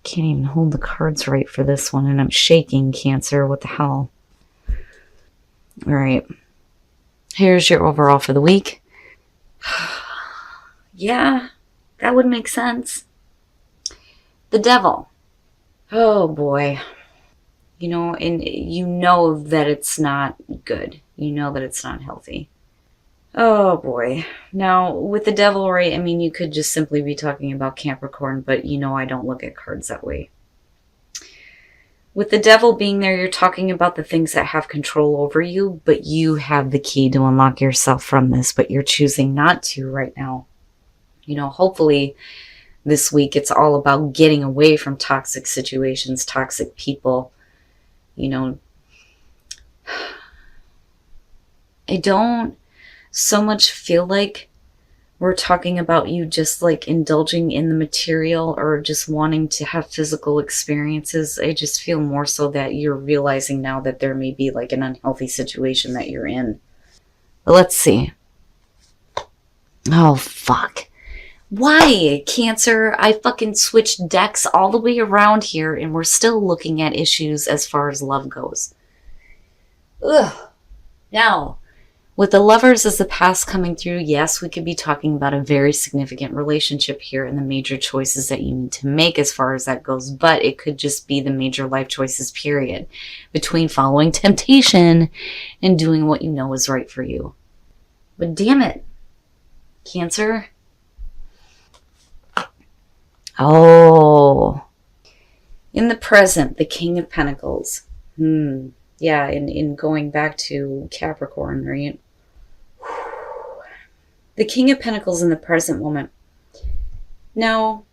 Can't even hold the cards right for this one, and I'm shaking, Cancer. What the hell? All right. Here's your overall for the week. Yeah, that would make sense. The Devil. Oh, boy. And you know that it's not good. You know that it's not healthy. Oh, boy. Now, with the Devil, right, I mean, you could just simply be talking about Capricorn, but I don't look at cards that way. With the Devil being there, you're talking about the things that have control over you, but you have the key to unlock yourself from this, but you're choosing not to right now. Hopefully this week it's all about getting away from toxic situations, toxic people. I don't so much feel like we're talking about you just like indulging in the material or just wanting to have physical experiences. I just feel more so that you're realizing now that there may be like an unhealthy situation that you're in. But let's see. Oh, fuck. Why, Cancer? I fucking switched decks all the way around here and we're still looking at issues as far as love goes. Ugh. Now, with the Lovers as the past coming through, yes, we could be talking about a very significant relationship here and the major choices that you need to make as far as that goes, but it could just be the major life choices, period, between following temptation and doing what you know is right for you. But damn it, Cancer. Oh. In the present, the King of Pentacles. Yeah, in going back to Capricorn, right? The King of Pentacles in the present moment. Now,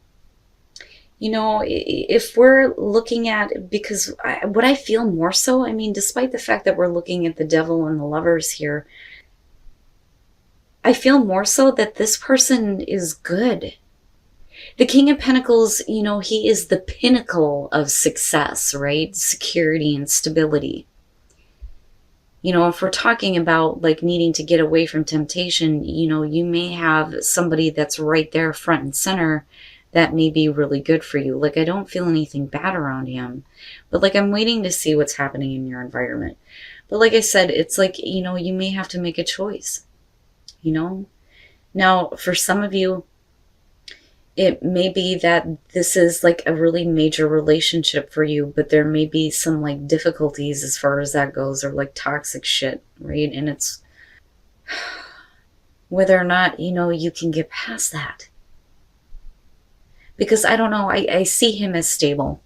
if we're looking at, because what I feel more so, I mean, despite the fact that we're looking at the Devil and the Lovers here, I feel more so that this person is good. The King of Pentacles, he is the pinnacle of success, right? Security and stability. If we're talking about like needing to get away from temptation, you may have somebody that's right there front and center that may be really good for you. Like, I don't feel anything bad around him, but like, I'm waiting to see what's happening in your environment. But like I said, it's like, you may have to make a choice, Now, for some of you, it may be that this is like a really major relationship for you, but there may be some like difficulties as far as that goes, or like toxic shit, right? And it's whether or not, you can get past that. Because I don't know, I see him as stable.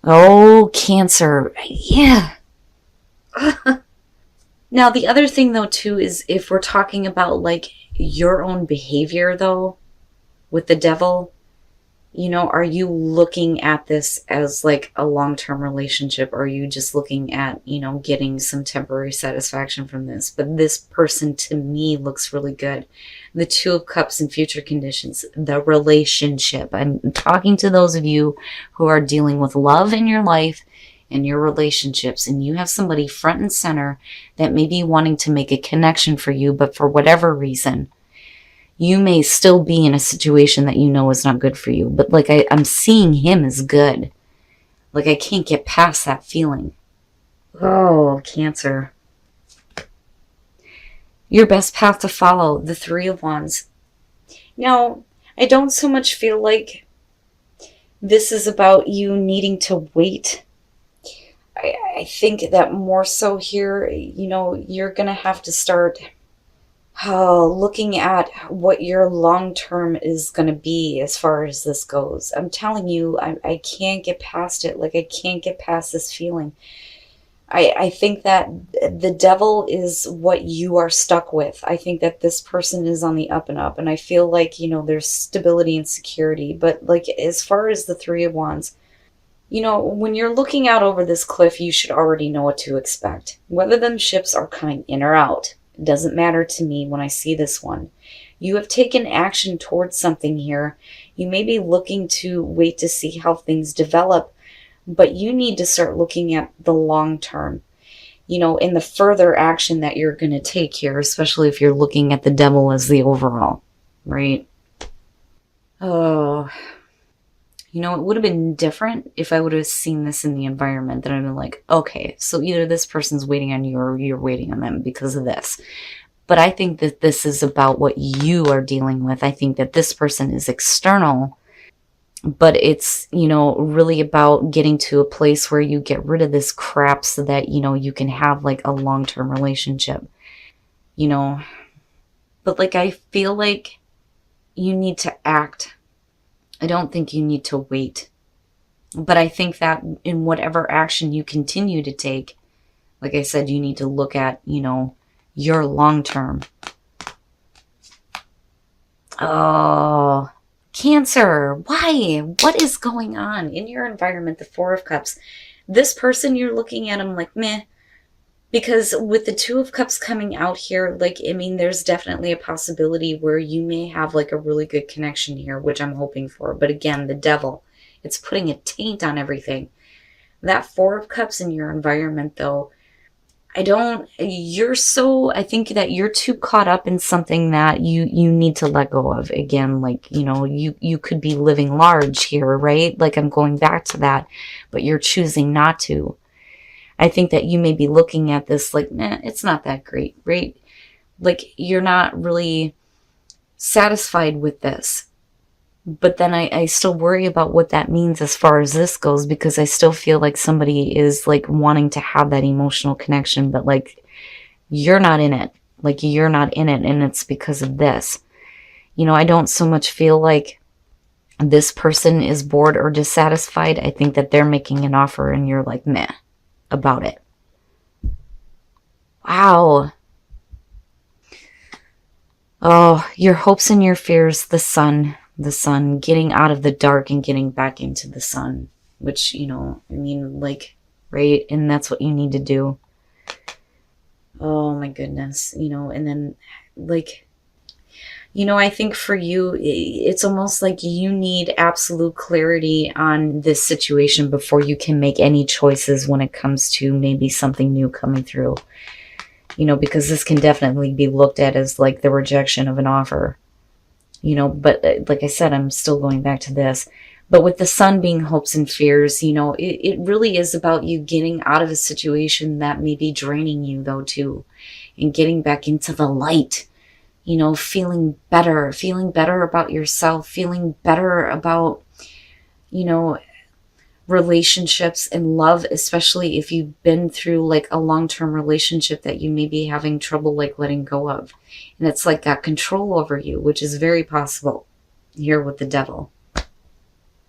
Oh, Cancer. Yeah. Now, the other thing though, too, is if we're talking about like your own behavior though, with the Devil, are you looking at this as like a long-term relationship? Or are you just looking at, getting some temporary satisfaction from this? But this person to me looks really good. The Two of Cups and future conditions, the relationship. I'm talking to those of you who are dealing with love in your life and your relationships, and you have somebody front and center that may be wanting to make a connection for you, but for whatever reason, you may still be in a situation that is not good for you. But like I'm seeing him as good. Like I can't get past that feeling. Oh, Cancer. Your best path to follow, the Three of Wands. Now, I don't so much feel like this is about you needing to wait. I think that more so here, you're going to have to start looking at what your long-term is going to be as far as this goes. I'm telling you, I can't get past it. Like, I can't get past this feeling. I think that the Devil is what you are stuck with. I think that this person is on the up and up. And I feel like, there's stability and security. But like, as far as the Three of Wands, when you're looking out over this cliff, you should already know what to expect. Whether them ships are coming in or out, it doesn't matter to me when I see this one. You have taken action towards something here. You may be looking to wait to see how things develop, but you need to start looking at the long term, in the further action that you're going to take here, especially if you're looking at the Devil as the overall, right? Oh, You know, it would have been different if I would have seen this in the environment. Then I'd been like, okay, so either this person's waiting on you or you're waiting on them because of this. But I think that this is about what you are dealing with. I think that this person is external, but it's, you know, really about getting to a place where you get rid of this crap so that, you know, you can have like a long-term relationship, you know. But like, I feel like you need to act. I don't think you need to wait. But I think that in whatever action you continue to take, like I said, you need to look at, you know, your long-term. Oh, Cancer, why? What is going on in your environment? The Four of Cups. This person, you're looking at them like, meh. Because with the Two of Cups coming out here, like, I mean, there's definitely a possibility where you may have like a really good connection here, which I'm hoping for. But again, the Devil, it's putting a taint on everything. That Four of Cups in your environment, though, I think that you're too caught up in something that you need to let go of. Again, like, you know, you could be living large here, right? Like, I'm going back to that, but you're choosing not to. I think that you may be looking at this like, nah, it's not that great, right? Like, you're not really satisfied with this. But then I still worry about what that means as far as this goes, because I still feel like somebody is like wanting to have that emotional connection, but like, you're not in it. Like, you're not in it, and it's because of this. You know, I don't so much feel like this person is bored or dissatisfied. I think that they're making an offer and you're like, meh about it. Wow. Oh, your hopes and your fears, the sun, getting out of the dark and getting back into the sun, which, you know, I mean, like, right? And that's what you need to do. Oh my goodness, you know, and then like, you know, I think for you, it's almost like you need absolute clarity on this situation before you can make any choices when it comes to maybe something new coming through. You know, because this can definitely be looked at as like the rejection of an offer. You know, but like I said, I'm still going back to this. But with the sun being hopes and fears, you know, it really is about you getting out of a situation that may be draining you, though, too. And getting back into the light. You know, feeling better about yourself, feeling better about, you know, relationships and love, especially if you've been through like a long-term relationship that you may be having trouble like letting go of. And it's like got control over you, which is very possible here with the Devil.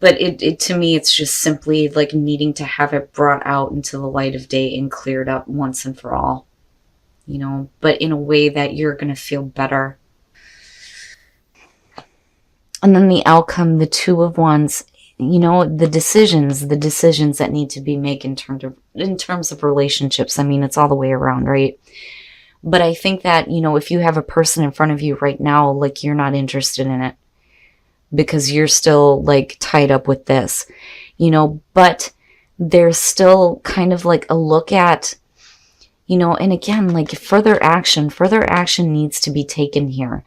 But it to me, it's just simply like needing to have it brought out into the light of day and cleared up once and for all. You know, but in a way that you're going to feel better. And then the outcome, the Two of Wands, you know, the decisions that need to be made in terms of relationships. I mean, it's all the way around, right? But I think that, you know, if you have a person in front of you right now, like, you're not interested in it because you're still like tied up with this, you know, but there's still kind of like a look at, you know, and again, like, further action needs to be taken here,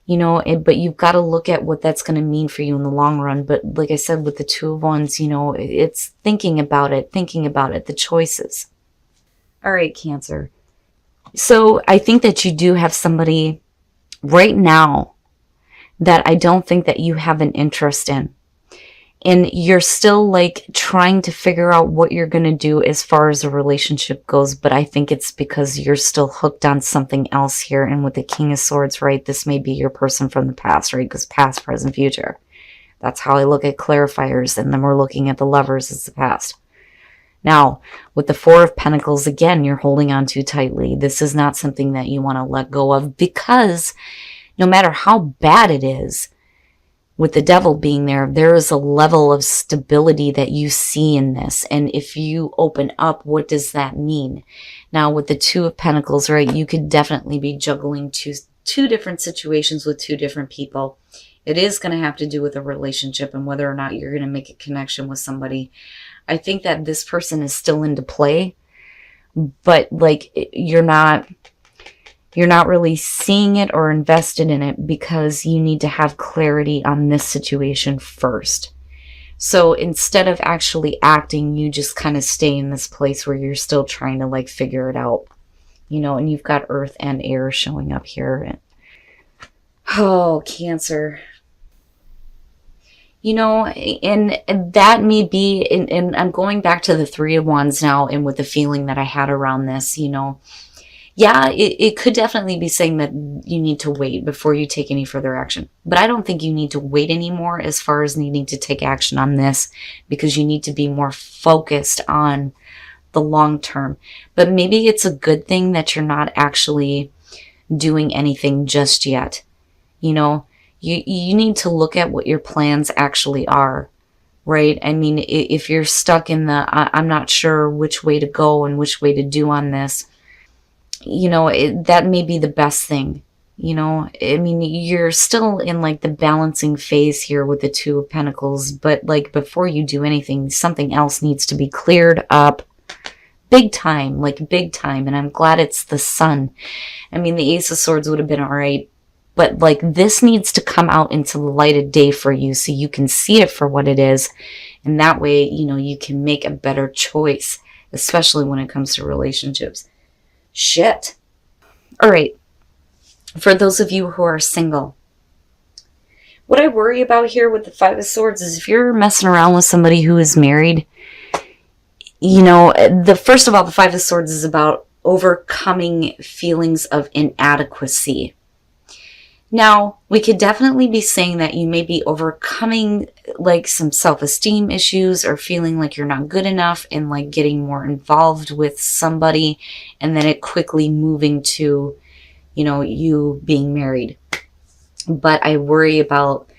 you know, but you've got to look at what that's going to mean for you in the long run. But like I said, with the Two of Wands, you know, it's thinking about it, the choices. All right, Cancer. So I think that you do have somebody right now that I don't think that you have an interest in. And you're still like trying to figure out what you're going to do as far as a relationship goes. But I think it's because you're still hooked on something else here. And with the King of Swords, right, this may be your person from the past, right? Because past, present, future. That's how I look at clarifiers. And then we're looking at the Lovers as the past. Now, with the Four of Pentacles, again, you're holding on too tightly. This is not something that you want to let go of, because no matter how bad it is, with the Devil being there, there is a level of stability that you see in this. And if you open up, what does that mean? Now, with the Two of Pentacles, right, you could definitely be juggling two different situations with two different people. It is going to have to do with a relationship and whether or not you're going to make a connection with somebody. I think that this person is still into play, but like, you're not really seeing it or invested in it because you need to have clarity on this situation first. So instead of actually acting, you just kind of stay in this place where you're still trying to like figure it out, and you've got earth and air showing up here. Oh, Cancer. And that may be, and I'm going back to the Three of Wands now, and with the feeling that I had around this, yeah, it could definitely be saying that you need to wait before you take any further action. But I don't think you need to wait anymore as far as needing to take action on this, because you need to be more focused on the long term. But maybe it's a good thing that you're not actually doing anything just yet. You need to look at what your plans actually are, right? I mean, if you're stuck in I'm not sure which way to go and which way to do on this, that may be the best thing. I mean, you're still in like the balancing phase here with the Two of Pentacles, but like before you do anything, something else needs to be cleared up big time, like big time. And I'm glad it's the Sun. I mean, the Ace of Swords would have been all right, but like this needs to come out into the light of day for you so you can see it for what it is. And that way, you can make a better choice, especially when it comes to relationships. Shit. All right. For those of you who are single, what I worry about here with the Five of Swords is if you're messing around with somebody who is married, first of all, the Five of Swords is about overcoming feelings of inadequacy. Now, we could definitely be saying that you may be overcoming like some self-esteem issues or feeling like you're not good enough and like getting more involved with somebody, and then it quickly moving to, you being married. But I worry about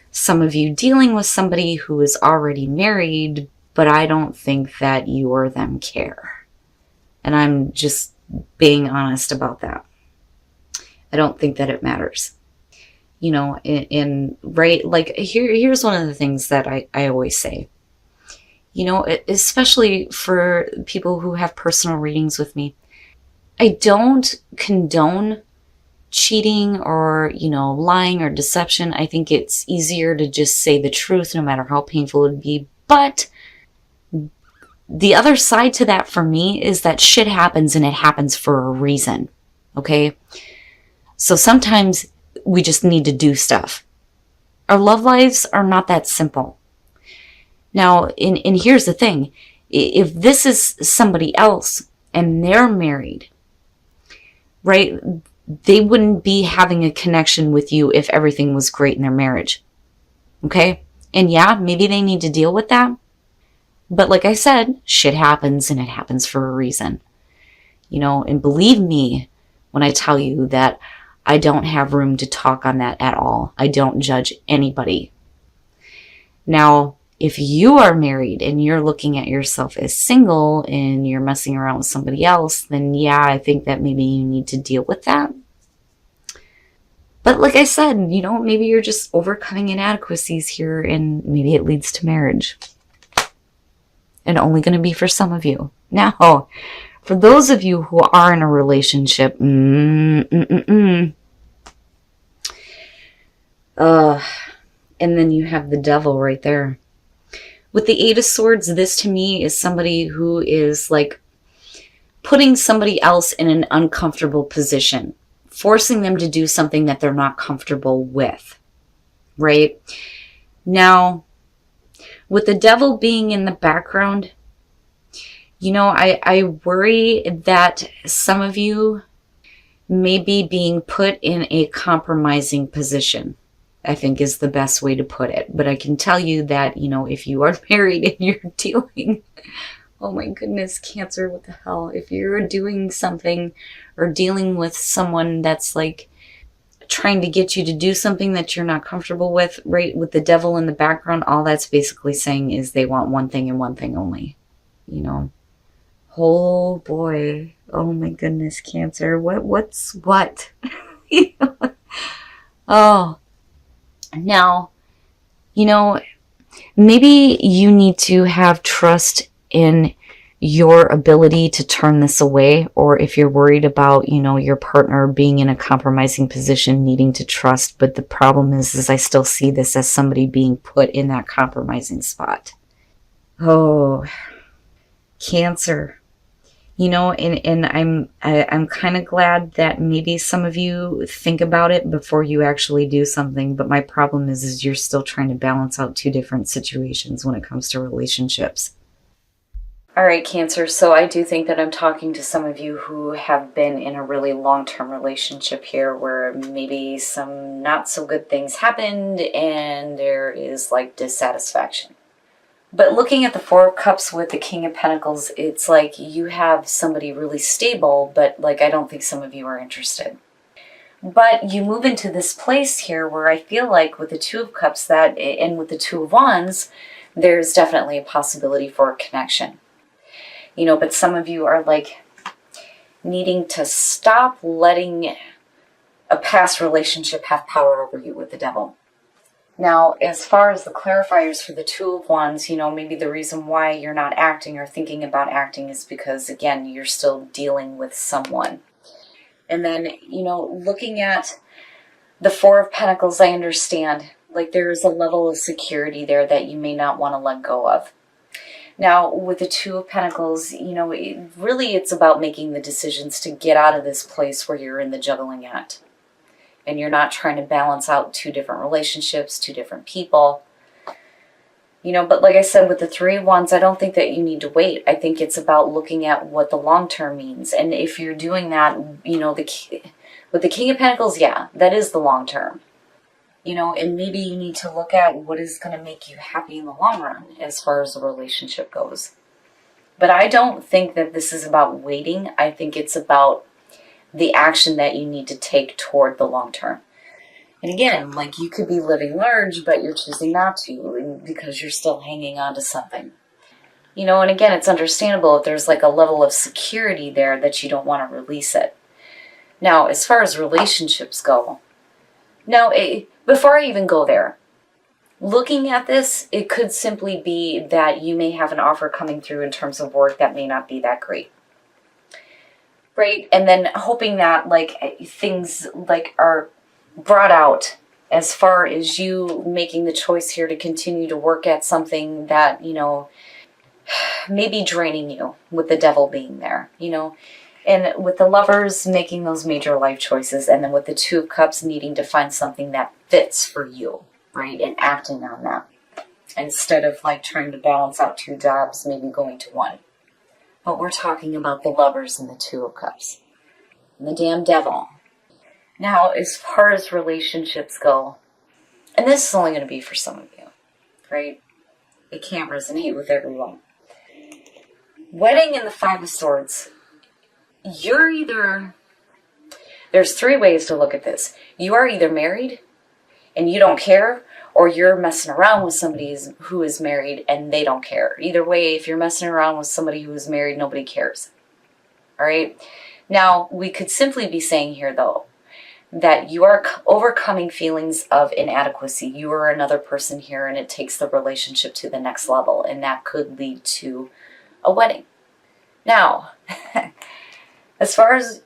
some of you dealing with somebody who is already married, but I don't think that you or them care. And I'm just being honest about that. I don't think that it matters. Right, like here's one of the things that I always say, especially for people who have personal readings with me. I don't condone cheating or, lying or deception. I think it's easier to just say the truth, no matter how painful it would be. But the other side to that for me is that shit happens, and it happens for a reason. Okay? So sometimes we just need to do stuff. Our love lives are not that simple. Now, and here's the thing. If this is somebody else and they're married, right, they wouldn't be having a connection with you if everything was great in their marriage. Okay? And yeah, maybe they need to deal with that. But like I said, shit happens, and it happens for a reason. And believe me when I tell you that I don't have room to talk on that at all. I don't judge anybody. Now, if you are married and you're looking at yourself as single and you're messing around with somebody else, then yeah, I think that maybe you need to deal with that. But like I said, maybe you're just overcoming inadequacies here, and maybe it leads to marriage. And only going to be for some of you. Now, for those of you who are in a relationship, and then you have the Devil right there. With the Eight of Swords, this to me is somebody who is like putting somebody else in an uncomfortable position, forcing them to do something that they're not comfortable with, right? Now, with the Devil being in the background, I worry that some of you may be being put in a compromising position, I think is the best way to put it. But I can tell you that, if you are married and you're dealing, oh my goodness, Cancer, what the hell? If you're doing something or dealing with someone that's like trying to get you to do something that you're not comfortable with, right, with the Devil in the background, all that's basically saying is they want one thing and one thing only, Oh boy. Oh my goodness, Cancer. What's what? Oh. Now, maybe you need to have trust in your ability to turn this away, or if you're worried about, your partner being in a compromising position, needing to trust. But the problem is I still see this as somebody being put in that compromising spot. Oh, Cancer. And I'm kind of glad that maybe some of you think about it before you actually do something. But my problem is you're still trying to balance out two different situations when it comes to relationships. All right, Cancer. So I do think that I'm talking to some of you who have been in a really long-term relationship here where maybe some not so good things happened and there is like dissatisfaction. But looking at the Four of Cups with the King of Pentacles, it's like you have somebody really stable, but like I don't think some of you are interested. But you move into this place here where I feel like with the Two of Cups and with the Two of Wands, there's definitely a possibility for a connection. But some of you are like needing to stop letting a past relationship have power over you with the Devil. Now, as far as the clarifiers for the Two of Wands, maybe the reason why you're not acting or thinking about acting is because, again, you're still dealing with someone. And then, looking at the Four of Pentacles, I understand, like there's a level of security there that you may not want to let go of. Now, with the Two of Pentacles, it's about making the decisions to get out of this place where you're in the juggling act. And you're not trying to balance out two different relationships, two different people. But like I said, with the Three of Wands, I don't think that you need to wait. I think it's about looking at what the long term means. And if you're doing that, with the King of Pentacles, yeah, that is the long term. And maybe you need to look at what is going to make you happy in the long run as far as the relationship goes. But I don't think that this is about waiting. I think it's about the action that you need to take toward the long term. And again, like you could be living large, but you're choosing not to because you're still hanging on to something. And again, it's understandable if there's like a level of security there that you don't want to release it. Now, as far as relationships go, before I even go there, looking at this, it could simply be that you may have an offer coming through in terms of work that may not be that great. Right? And then hoping that like things like are brought out as far as you making the choice here to continue to work at something that, may be draining you with the Devil being there, and with the Lovers making those major life choices, and then with the Two of Cups needing to find something that fits for you, right? And acting on that instead of like trying to balance out two jobs, maybe going to one. But we're talking about the Lovers and the Two of Cups. And the damn Devil. Now, as far as relationships go, and this is only going to be for some of you, right? It can't resonate with everyone. Wedding and the Five of Swords. There's three ways to look at this. You are either married and you don't care, or you're messing around with somebody who is married and they don't care. Either way, if you're messing around with somebody who is married, nobody cares. All right? Now, we could simply be saying here, though, that you are overcoming feelings of inadequacy. You are another person here, and it takes the relationship to the next level, and that could lead to a wedding. Now, as far as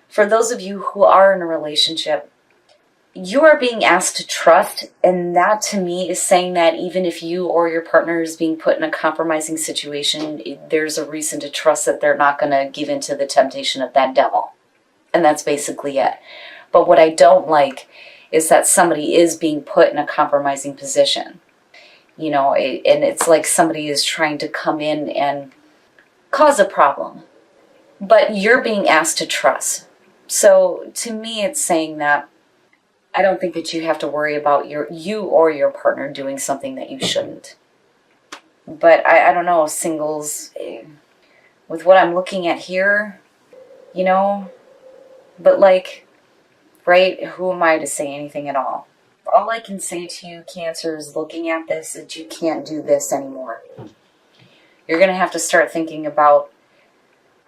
for those of you who are in a relationship, you are being asked to trust, and that to me is saying that even if you or your partner is being put in a compromising situation, there's a reason to trust that they're not going to give in to the temptation of that devil. And that's basically it. But what I don't like is that somebody is being put in a compromising position. And it's like somebody is trying to come in and cause a problem. But you're being asked to trust. So to me, it's saying that I don't think that you have to worry about you or your partner doing something that you shouldn't. But I don't know, singles, with what I'm looking at here, but like, right, who am I to say anything at all? All I can say to you, Cancer, is looking at this, that you can't do this anymore. You're going to have to start thinking about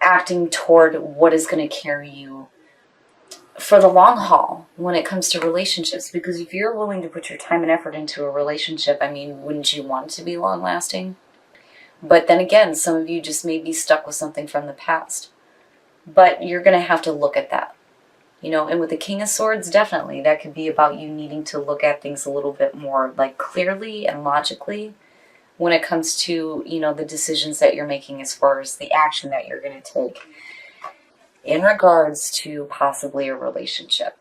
acting toward what is going to carry you for the long haul when it comes to relationships. Because if you're willing to put your time and effort into a relationship, I mean, wouldn't you want it to be long lasting? But then again, some of you just may be stuck with something from the past. But you're going to have to look at that. You know, and with the King of Swords, definitely, that could be about you needing to look at things a little bit more, like, clearly and logically when it comes to, you know, the decisions that you're making as far as the action that you're going to take in regards to possibly a relationship.